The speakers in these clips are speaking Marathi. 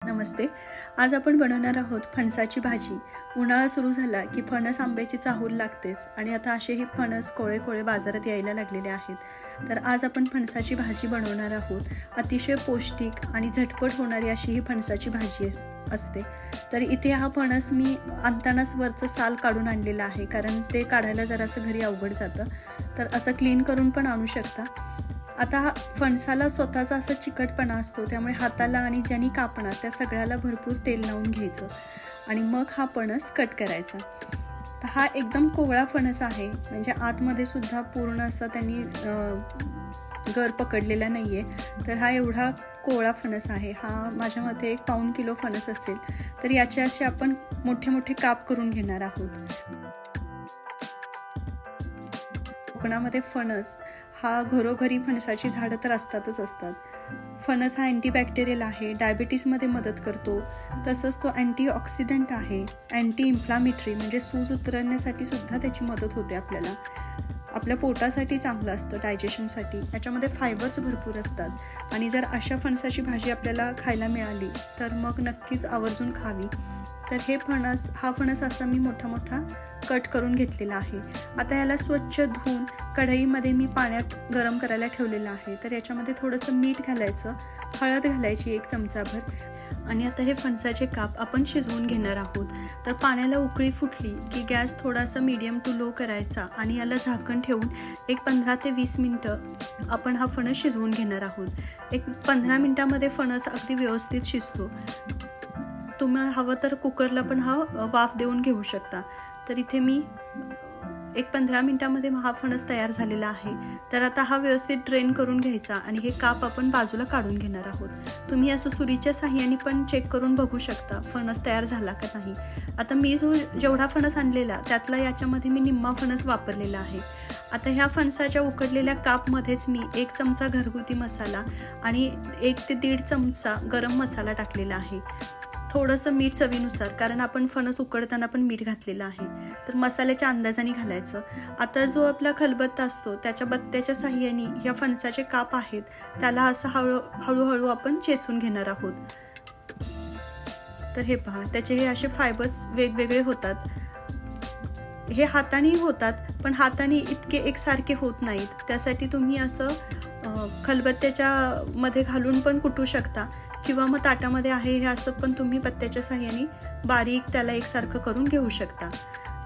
नमस्ते. आज आपण बनवणार आहोत फणसाची भाजी. उन्हाळा सुरू झाला की फणस आंब्याची चाहूल लागतेच आणि आता असेही फणस कोळे बाजारात यायला लागलेले आहेत. तर आज आपण फणसाची भाजी बनवणार आहोत. अतिशय पौष्टिक आणि झटपट होणारी अशी ही फणसाची भाजी असते. तर इथे हा फणस मी आणतानाच वरचं साल काढून आणलेला आहे, कारण ते काढायला जरासं घरी अवघड जातं. तर असं क्लीन करून पण आणू शकता. आता फणसाला स्वतःचा असा चिकटपणा असतो, त्यामुळे हाताला आणि ज्यांनी कापणार त्या सगळ्याला भरपूर तेल लावून घ्यायचं आणि मग हा फणस कट करायचा. तर हा एकदम कोवळा फणस आहे, म्हणजे आतमध्ये सुद्धा पूर्ण असं त्यांनी गर पकडलेला नाही आहे. तर हा एवढा कोवळा फणस आहे. हा माझ्या मते 1 पाऊण किलो फणस असेल. तर याचे असे आपण मोठे मोठे काप करून घेणार आहोत. कोकणामध्ये फणस हा घरोघरी फणसाची झाडं तर असतात. फणस हा अँटीबॅक्टेरियल आहे, डायबिटीसमध्ये मदत करतो. तसंच तो अँटीऑक्सिडंट आहे, अँटी इन्फ्लामेटरी म्हणजे सूज उतरवण्यासाठी सुद्धा त्याची मदत होते. आपल्या पोटासाठी चांगलं असतं, डायजेशनसाठी. याच्यामध्ये फायबर्स भरपूर असतात आणि जर अशा फणसाची भाजी आपल्याला खायला मिळाली तर मग नक्कीच आवर्जून खावी. तर हा फणस असा मी मोठा कट करून घेतलेला आहे. आता याला स्वच्छ धुवून कढईमध्ये मी पाण्यात गरम करायला ठेवलेलं आहे. तर याच्यामध्ये थोडंसं मीठ घालायचं, हळद घालायची 1 चमचाभर आणि आता हे फणसाचे काप आपण शिजवून घेणार आहोत. तर पाण्याला उकळी फुटली की गॅस थोडासा मीडियम टू लो करायचा आणि याला झाकण ठेवून 15 ते 20 मिनटं आपण हा फणस शिजवून घेणार आहोत. 15 मिनटामध्ये फणस अगदी व्यवस्थित शिजतो. तुम्ही हवं तर कुकरला पण हा वाफ देऊन घेऊ शकता. तर इथे मी 15 मिनटामध्ये हा फणस तयार झालेला आहे. तर आता हा व्यवस्थित ड्रेन करून घ्यायचा आणि हे काप आपण बाजूला काढून घेणार आहोत. तुम्ही असं सुरीच्या साहाय्याने पण चेक करून बघू शकता फणस तयार झाला का नाही. आता मी जेवढा फणस आणलेला त्यातला याच्यामध्ये मी निम्मा फणस वापरलेला आहे. आता ह्या फणसाच्या उकडलेल्या कापमध्येच मी 1 चमचा घरगुती मसाला आणि 1 ते 1.5 चमचा गरम मसाला टाकलेला आहे. थोडंसं मीठ चवीनुसार, कारण आपण फणस उकडताना पण मीठ घातलेलं आहे. तर मसाल्याच्या अंदाजाने घालायचं. आता जो आपला खलबत्ता असतो त्याच्या बत्त्याच्या साहाय्याने ह्या फणसाचे काप आहेत त्याला असं हळूहळू आपण चेचून घेणार आहोत. तर हे पहा, त्याचे हे असे फायबर्स वेगवेगळे होतात. हे हाताने होतात, पण हाताने इतके एकसारखे होत नाहीत. त्यासाठी तुम्ही असं खलबत्त्याच्या मध्ये घालून पण कुटू शकता किंवा मग ताटामध्ये आहे हे असं पण तुम्ही पत्त्याच्या साहाय्याने बारीक त्याला एकसारखं करून घेऊ शकता.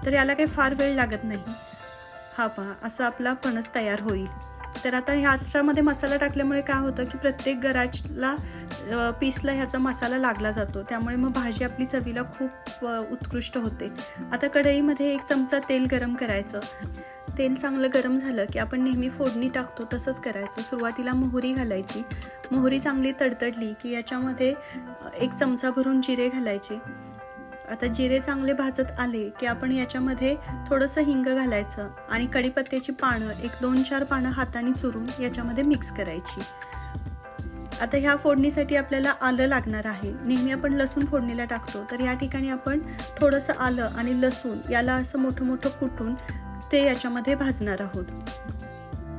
तर याला काही फार वेळ लागत नाही. हा पहा, असं आपला फणस तयार होईल. तर आता ह्याच्यामध्ये मसाला टाकल्यामुळे काय होतं की प्रत्येक गराला पीसला ह्याचा मसाला लागला जातो, त्यामुळे मग भाजी आपली चवीला खूप उत्कृष्ट होते. आता कढईमध्ये 1 चमचा तेल गरम करायचं. तेल चांगलं गरम झालं की आपण नेहमी फोडणी टाकतो तसंच करायचं. सुरुवातीला मोहरी घालायची. मोहरी चांगली तडतडली की याच्यामध्ये 1 चमचा भरून जिरे घालायचे. आता जिरे चांगले भाजत आले की आपण याच्यामध्ये थोडंसं हिंग घालायचं आणि कढीपत्त्याची पानं 1-2-4 पानं हाताने चुरून याच्यामध्ये मिक्स करायची. आता ह्या फोडणीसाठी आपल्याला आलं लागणार आहे. नेहमी आपण लसूण फोडणीला टाकतो, तर या ठिकाणी आपण थोडंसं आलं आणि लसूण याला असं मोठं कुटून ते याच्यामध्ये भाजणार आहोत.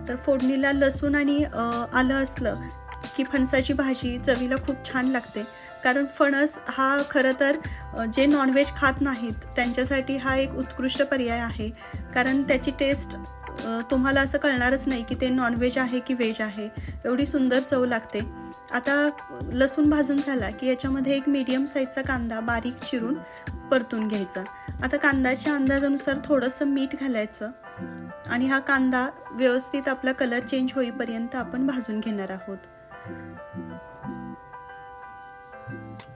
तर फोडणीला लसूण आणि आलं असलं की फणसाची भाजी चवीला खूप छान लागते. कारण फणस हा खरं तर जे नॉनव्हेज खात नाहीत त्यांच्यासाठी हा एक उत्कृष्ट पर्याय आहे, कारण त्याची टेस्ट तुम्हाला असं कळणारच नाही की ते नॉनव्हेज आहे की व्हेज आहे. एवढी सुंदर चव लागते. आता लसूण भाजून झाला की याच्यामध्ये 1 मीडियम साईजचा कांदा बारीक चिरून परतून घ्यायचा. आता कांद्याच्या अंदाजानुसार थोडंसं मीठ घालायचं आणि हा कांदा व्यवस्थित आपला कलर चेंज होईपर्यंत आपण भाजून घेणार आहोत.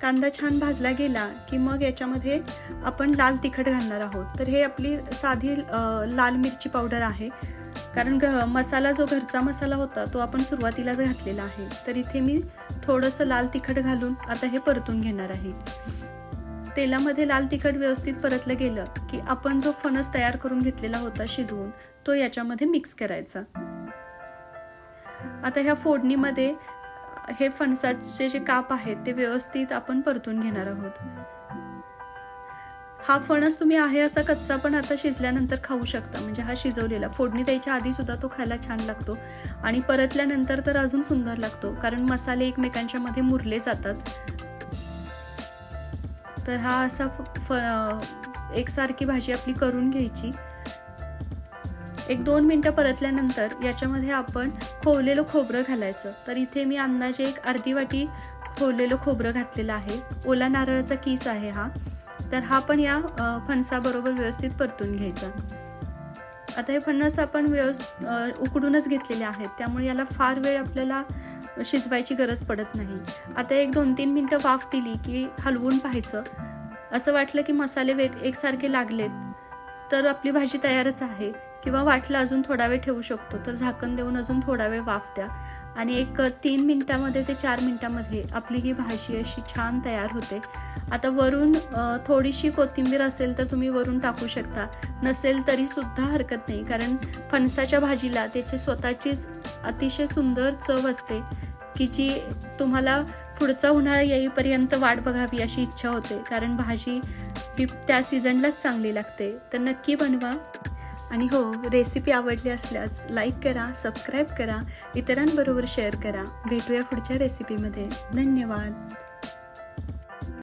कांदा छान भाजला गेला की मग याच्यामध्ये आपण लाल तिखट घालणार आहोत. तर हे आपली साधी लाल मिरची पावडर आहे, कारण मसाला जो घरचा मसाला होता तो आपण सुरुवातीलाच घातलेला आहे. तर इथे मी थोडंसं लाल तिखट घालून आता हे परतून घेणार आहे. तेलामध्ये लाल तिखट व्यवस्थित परतलं गेलं की आपण जो फणस तयार करून घेतलेला होता शिजवून, तो याच्यामध्ये मिक्स करायचा. आता ह्या फोडणीमध्ये हे फणसाचे जे काप आहेत ते व्यवस्थित आपण परतून घेणार आहोत. हा फणस तुम्ही आहे असा कच्चा पण आता शिजल्यानंतर खाऊ शकता, म्हणजे हा शिजवलेला फोडणी द्यायच्या आधी सुद्धा तो खायला छान लागतो आणि परतल्यानंतर तर अजून सुंदर लागतो, कारण मसाले एकमेकांच्या मध्ये मुरले जातात. तर हा असा एकसारखी भाजी आपली करून घ्यायची. 1-2 मिनटं परतल्यानंतर याच्यामध्ये आपण खोवलेलं खोबरं घालायचं. तर इथे मी अंदाजे एक अर्धी वाटी खोवलेलं खोबरं घातलेलं आहे. ओला नारळाचा किस आहे हा. तर हा पण या फणसाबरोबर व्यवस्थित परतून घ्यायचा. आता हे फणस आपण उकडूनच घेतलेले आहेत, त्यामुळे याला फार वेळ आपल्याला शिजवायची गरज पडत नाही. आता 1-2-3 मिनटं वाफ दिली की हलवून पाहायचं. असं वाटलं की मसाले एकसारखे लागलेत तर आपली भाजी तयारच आहे. किंवा वाटलं अजून थोडा वेळ ठेवू शकतो, तर झाकण देऊन अजून थोडा वेळ वाफ द्या आणि एक 3 मिनटामध्ये ते 4 मिनटामध्ये आपली ही भाजी अशी छान तयार होते. आता वरून थोडीशी कोथिंबीर असेल तर तुम्ही वरून टाकू शकता, नसेल तरी सुद्धा हरकत नाही, कारण फणसाच्या भाजीला त्याची स्वतःचीच अतिशय सुंदर चव असते की जी तुम्हाला पुढचा उन्हाळा येईपर्यंत वाट बघावी अशी इच्छा होते, कारण भाजी ही त्या सीझनलाच चांगली लागते. तर नक्की बनवा. आणि हो, रेसिपी आवडली असल्यास लाईक करा, सबस्क्राईब करा, इतरांबरोबर शेअर करा. भेटूया पुढच्या रेसिपीमध्ये. धन्यवाद.